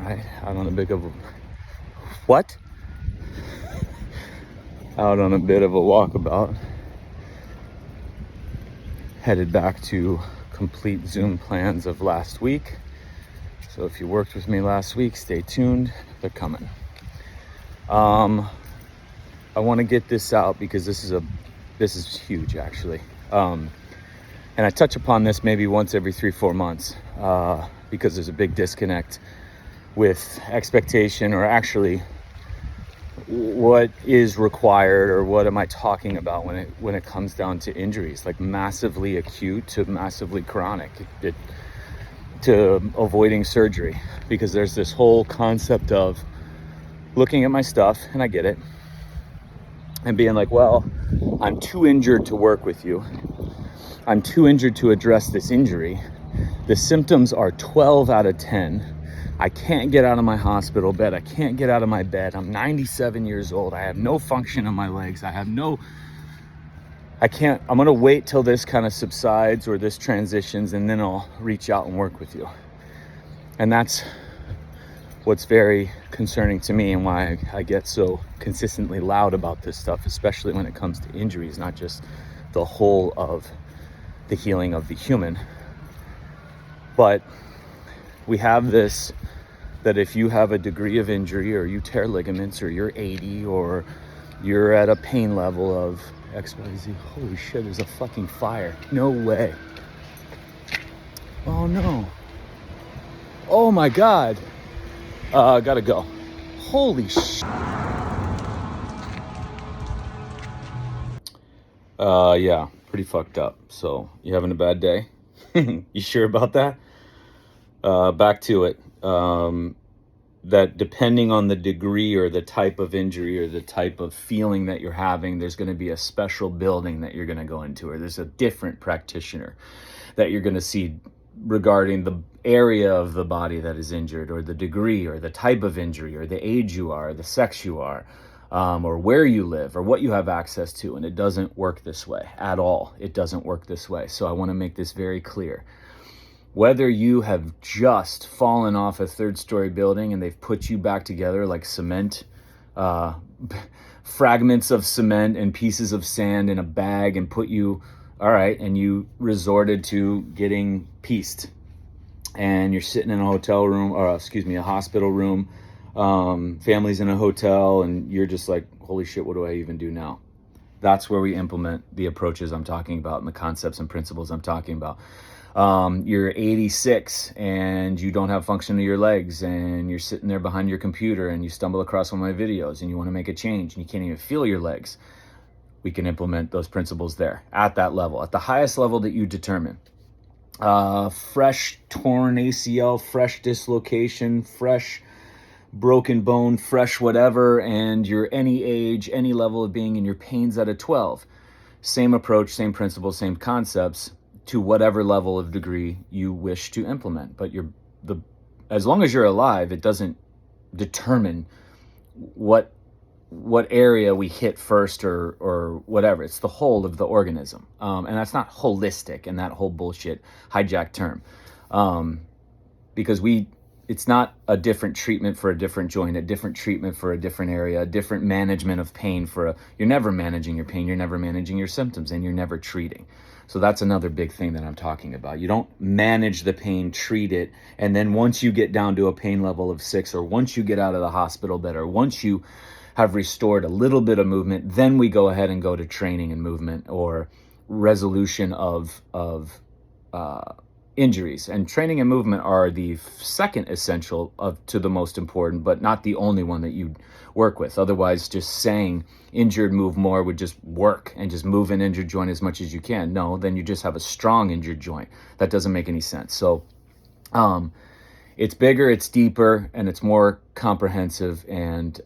right, out on a bit of a what? Out on a bit of a walkabout. Headed back to complete Zoom plans of last week. So if you worked with me last week, stay tuned. They're coming. I want to get this out because this is huge actually. And I touch upon this maybe once every 3-4 months because there's a big disconnect with expectation, or actually what is required, or what am I talking about when it comes down to injuries, like massively acute to massively chronic, to avoiding surgery. Because there's this whole concept of looking at my stuff, and I get it, and being like, well, I'm too injured to work with you. I'm too injured to address this injury. The symptoms are 12 out of 10. I can't get out of my hospital bed. I can't get out of my bed. I'm 97 years old. I have no function in my legs. I'm going to wait till this kind of subsides or this transitions, and then I'll reach out and work with you. And that's what's very concerning to me, and why I get so consistently loud about this stuff, especially when it comes to injuries, not just the whole of the healing of the human. But we have this, that if you have a degree of injury, or you tear ligaments, or you're 80, or you're at a pain level of XYZ, holy shit, there's a fucking fire. No way. Oh no. Oh my God. Gotta go. Holy shit. Yeah, pretty fucked up. So, you having a bad day? You sure about that? Back to it. That depending on the degree or the type of injury or the type of feeling that you're having, there's going to be a special building that you're going to go into, or there's a different practitioner that you're going to see regarding the area of the body that is injured, or the degree, or the type of injury, or the age you are, the sex you are, or where you live, or what you have access to. And it doesn't work this way at all. It doesn't work this way. So I want to make this very clear. Whether you have just fallen off a 3rd-story building and they've put you back together like cement, fragments of cement and pieces of sand in a bag, and put you, all right, and you resorted to getting pieced, and you're sitting in a hotel room, or a hospital room, family's in a hotel, and you're just like, holy shit, what do I even do now? That's where we implement the approaches I'm talking about, and the concepts and principles I'm talking about. You're 86 and you don't have function of your legs, and you're sitting there behind your computer, and you stumble across one of my videos, and you want to make a change, and you can't even feel your legs. We can implement those principles there at that level, at the highest level that you determine. Fresh torn ACL, fresh dislocation, fresh broken bone, fresh whatever, and you're any age, any level of being, and your pain's at a 12. Same approach, same principles, same concepts, to whatever level of degree you wish to implement. But as long as you're alive, it doesn't determine what area we hit first, or whatever. It's the whole of the organism. And that's not holistic, and that whole bullshit hijacked term. Because it's not a different treatment for a different joint, a different treatment for a different area, a different management of pain you're never managing your pain, you're never managing your symptoms, and you're never treating. So that's another big thing that I'm talking about. You don't manage the pain, treat it, and then once you get down to a pain level of 6, or once you get out of the hospital bed, or once you have restored a little bit of movement, then we go ahead and go to training and movement, or resolution of injuries. And training and movement are the second essential to the most important, but not the only one that you work with. Otherwise, just saying injured, move more would just work, and just move an injured joint as much as you can. No, then you just have a strong injured joint. That doesn't make any sense. So it's bigger, it's deeper, and it's more comprehensive and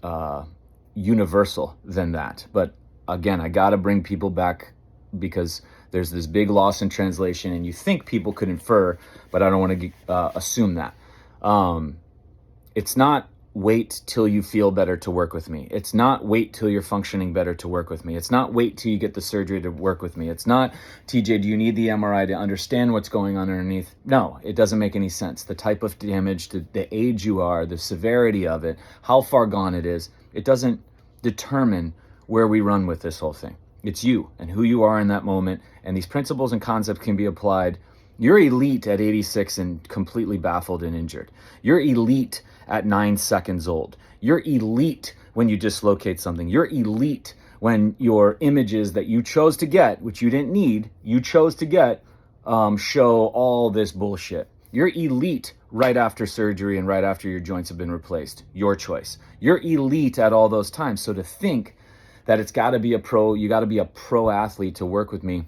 universal than that. But again, I got to bring people back, because there's this big loss in translation, and you think people could infer, but I don't want to assume that. It's not wait till you feel better to work with me. It's not wait till you're functioning better to work with me. It's not wait till you get the surgery to work with me. It's not, TJ, do you need the MRI to understand what's going on underneath? No, it doesn't make any sense. The type of damage, the age you are, the severity of it, how far gone it is, it doesn't determine where we run with this whole thing. It's you and who you are in that moment. And these principles and concepts can be applied. You're elite at 86 and completely baffled and injured. You're elite at 9 seconds old. You're elite when you dislocate something. You're elite when your images that you chose to get, which you didn't need, you chose to get, show all this bullshit. You're elite right after surgery and right after your joints have been replaced. Your choice. You're elite at all those times. So to think that it's got to be you got to be a pro athlete to work with me.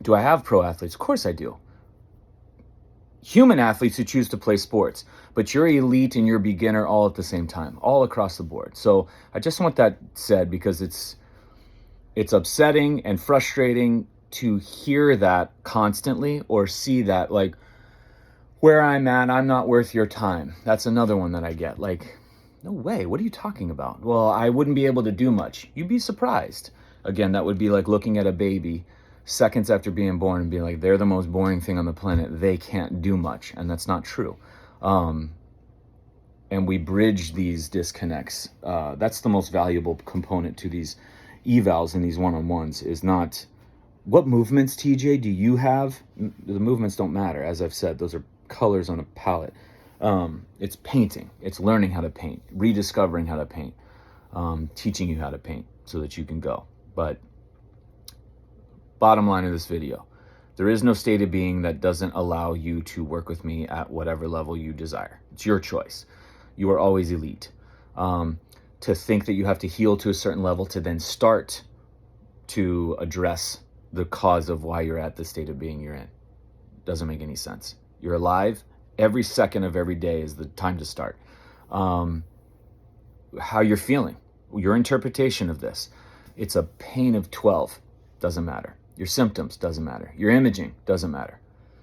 Do I have pro athletes? Of course I do. Human athletes who choose to play sports, but you're elite and you're beginner all at the same time, all across the board. So I just want that said because it's upsetting and frustrating to hear that constantly or see that, like, where I'm at, I'm not worth your time. That's another one that I get. Like, no way, what are you talking about? Well, I wouldn't be able to do much. You'd be surprised. Again, that would be like looking at a baby seconds after being born and being like, they're the most boring thing on the planet. They can't do much. And that's not true. And we bridge these disconnects. That's the most valuable component to these evals and these one-on-ones is not what movements, TJ, do you have? The movements don't matter. As I've said, those are colors on a palette. It's painting. It's learning how to paint, rediscovering how to paint, teaching you how to paint so that you can go. But bottom line of this video, there is no state of being that doesn't allow you to work with me at whatever level you desire. It's your choice. You are always elite. To think that you have to heal to a certain level to then start to address the cause of why you're at the state of being you're in doesn't make any sense. You're alive. Every second of every day is the time to start. How you're feeling, your interpretation of this. It's a pain of 12. Doesn't matter. Your symptoms doesn't matter. Your imaging doesn't matter.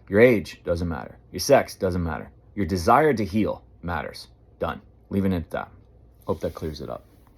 Your age doesn't matter. Your sex doesn't matter. Your desire to heal matters. Done. Leaving it at that. Hope that clears it up.